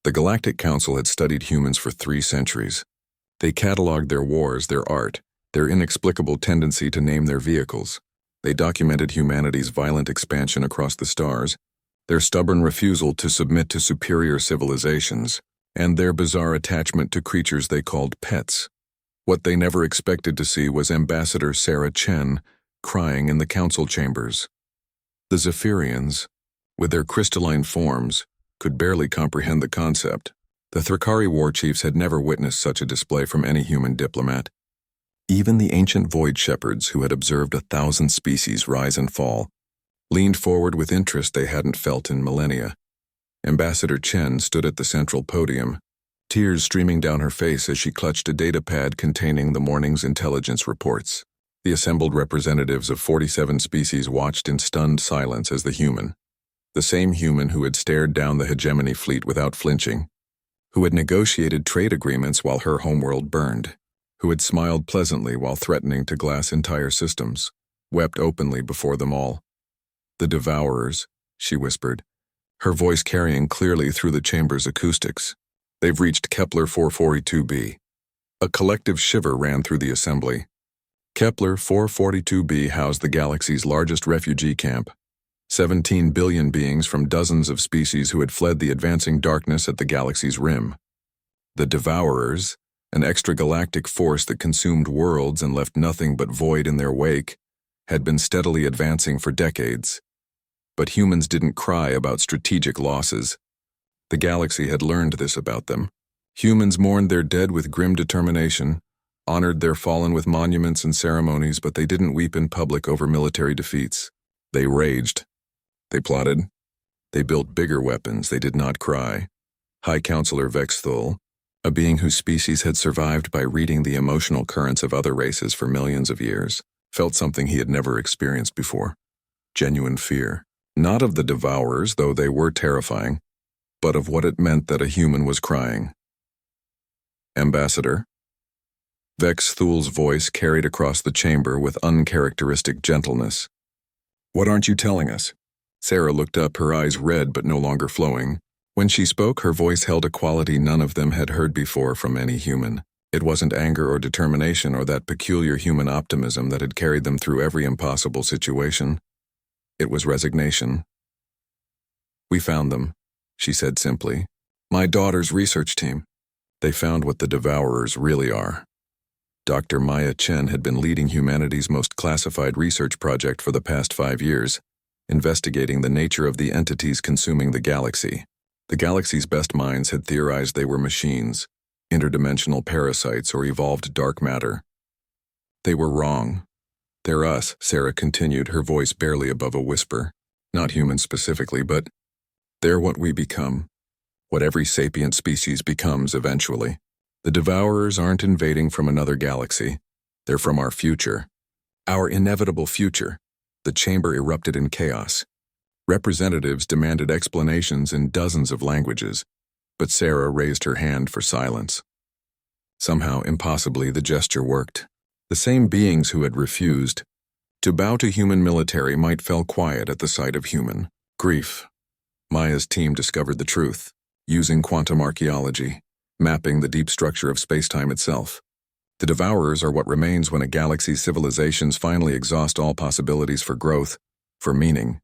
The Galactic Council had studied humans for 3 centuries. They cataloged their wars, their art, their inexplicable tendency to name their vehicles. They documented humanity's violent expansion across the stars, their stubborn refusal to submit to superior civilizations, and their bizarre attachment to creatures they called pets. What they never expected to see was Ambassador Sarah Chen crying in the council chambers. The Zephyrians, with their crystalline forms, could barely comprehend the concept. The Thrakari war chiefs had never witnessed such a display from any human diplomat. Even the ancient void shepherds, who had observed 1,000 species rise and fall, leaned forward with interest they hadn't felt in millennia. Ambassador Chen stood at the central podium, tears streaming down her face as she clutched a data pad containing the morning's intelligence reports. The assembled representatives of 47 species watched in stunned silence as the human, the same human who had stared down the hegemony fleet without flinching, who had negotiated trade agreements while her homeworld burned, who had smiled pleasantly while threatening to glass entire systems, wept openly before them all. "The Devourers," she whispered, her voice carrying clearly through the chamber's acoustics. "They've reached Kepler 442b. A collective shiver ran through the assembly. Kepler 442b housed the galaxy's largest refugee camp, 17 billion beings from dozens of species who had fled the advancing darkness at the galaxy's rim. The Devourers, an extragalactic force that consumed worlds and left nothing but void in their wake, had been steadily advancing for decades. But humans didn't cry about strategic losses. The galaxy had learned this about them. Humans mourned their dead with grim determination, honored their fallen with monuments and ceremonies, but they didn't weep in public over military defeats. They raged. They plotted. They built bigger weapons. They did not cry. High Counselor Vexthul, a being whose species had survived by reading the emotional currents of other races for millions of years, felt something he had never experienced before. Genuine fear. Not of the Devourers, though they were terrifying, but of what it meant that a human was crying. "Ambassador." Vexthul's voice carried across the chamber with uncharacteristic gentleness. "What aren't you telling us?" Sarah looked up, her eyes red but no longer flowing. When she spoke, her voice held a quality none of them had heard before from any human. It wasn't anger or determination or that peculiar human optimism that had carried them through every impossible situation. It was resignation. "We found them," she said simply. "My daughter's research team. They found what the Devourers really are." Dr. Maya Chen had been leading humanity's most classified research project for the past 5 years, investigating the nature of the entities consuming the galaxy. The galaxy's best minds had theorized they were machines, interdimensional parasites, or evolved dark matter. They were wrong. "They're us," Sarah continued, her voice barely above a whisper. "Not humans specifically, but they're what we become, what every sapient species becomes eventually. The Devourers aren't invading from another galaxy. They're from our future. Our inevitable future." The chamber erupted in chaos. Representatives demanded explanations in dozens of languages, but Sarah raised her hand for silence. Somehow, impossibly, the gesture worked. The same beings who had refused to bow to human military might fell quiet at the sight of human grief. Maya's team discovered the truth, using quantum archaeology, mapping the deep structure of spacetime itself. The Devourers are what remains when a galaxy's civilizations finally exhaust all possibilities for growth, for meaning,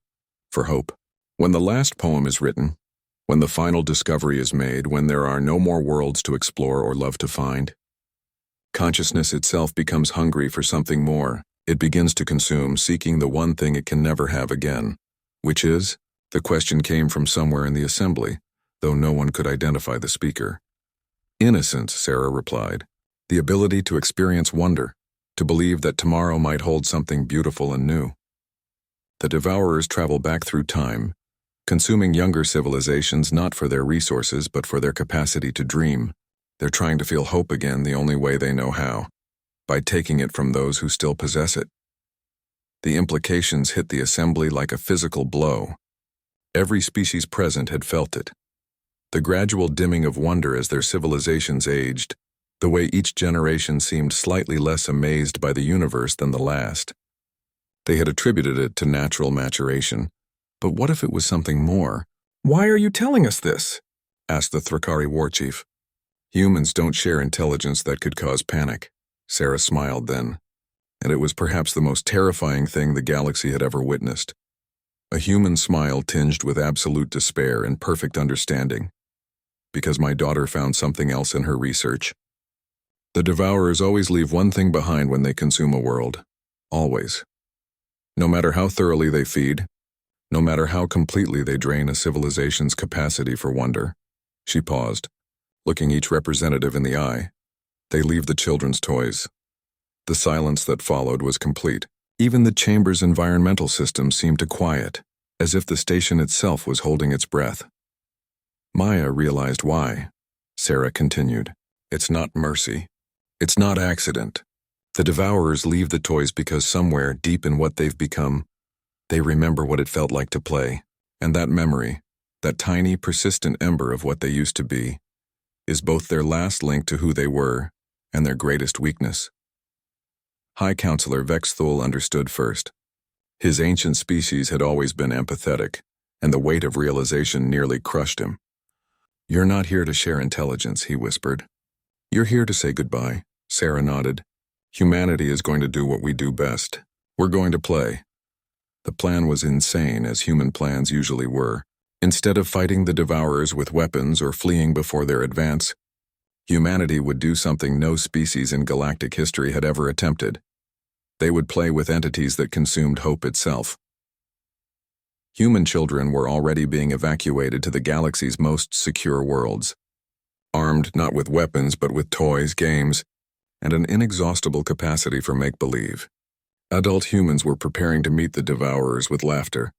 for hope. When the last poem is written, when the final discovery is made, when there are no more worlds to explore or love to find, consciousness itself becomes hungry for something more. It begins to consume, seeking the one thing it can never have again. Which is? The question came from somewhere in the assembly, though no one could identify the speaker. "Innocence," Sarah replied. "The ability to experience wonder, to believe that tomorrow might hold something beautiful and new." The Devourers travel back through time, consuming younger civilizations not for their resources but for their capacity to dream. They're trying to feel hope again the only way they know how, by taking it from those who still possess it. The implications hit the assembly like a physical blow. Every species present had felt it. The gradual dimming of wonder as their civilizations aged, the way each generation seemed slightly less amazed by the universe than the last. They had attributed it to natural maturation, but what if it was something more? "Why are you telling us this?" asked the Thrakari war chief. Humans don't share intelligence that could cause panic. Sarah smiled then, and it was perhaps the most terrifying thing the galaxy had ever witnessed. A human smile tinged with absolute despair and perfect understanding. Because my daughter found something else in her research. The Devourers always leave one thing behind when they consume a world. Always. No matter how thoroughly they feed, no matter how completely they drain a civilization's capacity for wonder. She paused, looking each representative in the eye. They leave the children's toys. The silence that followed was complete. Even the chamber's environmental system seemed to quiet, as if the station itself was holding its breath. Maya realized why. Sarah continued. It's not mercy. It's not accident. The Devourers leave the toys because somewhere deep in what they've become, they remember what it felt like to play. And that memory, that tiny, persistent ember of what they used to be, is both their last link to who they were and their greatest weakness. High Counselor Vexthul understood first. His ancient species had always been empathetic, and the weight of realization nearly crushed him. You're not here to share intelligence, he whispered. You're here to say goodbye, Sarah nodded. Humanity is going to do what we do best. We're going to play. The plan was insane, as human plans usually were. Instead of fighting the Devourers with weapons or fleeing before their advance, humanity would do something no species in galactic history had ever attempted. They would play with entities that consumed hope itself. Human children were already being evacuated to the galaxy's most secure worlds, armed not with weapons but with toys, games, and an inexhaustible capacity for make-believe. Adult humans were preparing to meet the Devourers with laughter,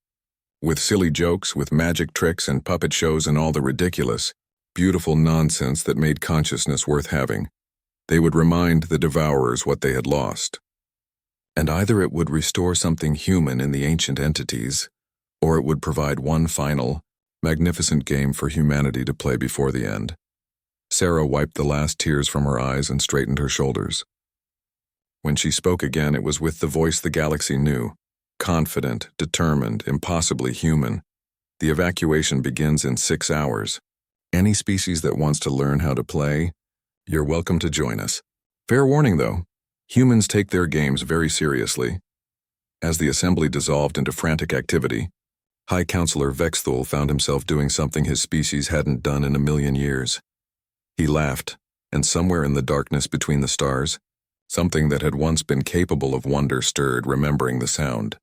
with silly jokes, with magic tricks and puppet shows and all the ridiculous, beautiful nonsense that made consciousness worth having. They would remind the Devourers what they had lost. And either it would restore something human in the ancient entities, or it would provide one final, magnificent game for humanity to play before the end. Sarah wiped the last tears from her eyes and straightened her shoulders. When she spoke again, it was with the voice the galaxy knew, confident, determined, impossibly human. The evacuation begins in 6 hours. Any species that wants to learn how to play, you're welcome to join us. Fair warning, though, humans take their games very seriously. As the assembly dissolved into frantic activity, High Counselor Vexthul found himself doing something his species hadn't done in a million years. He laughed, and somewhere in the darkness between the stars, something that had once been capable of wonder stirred, remembering the sound.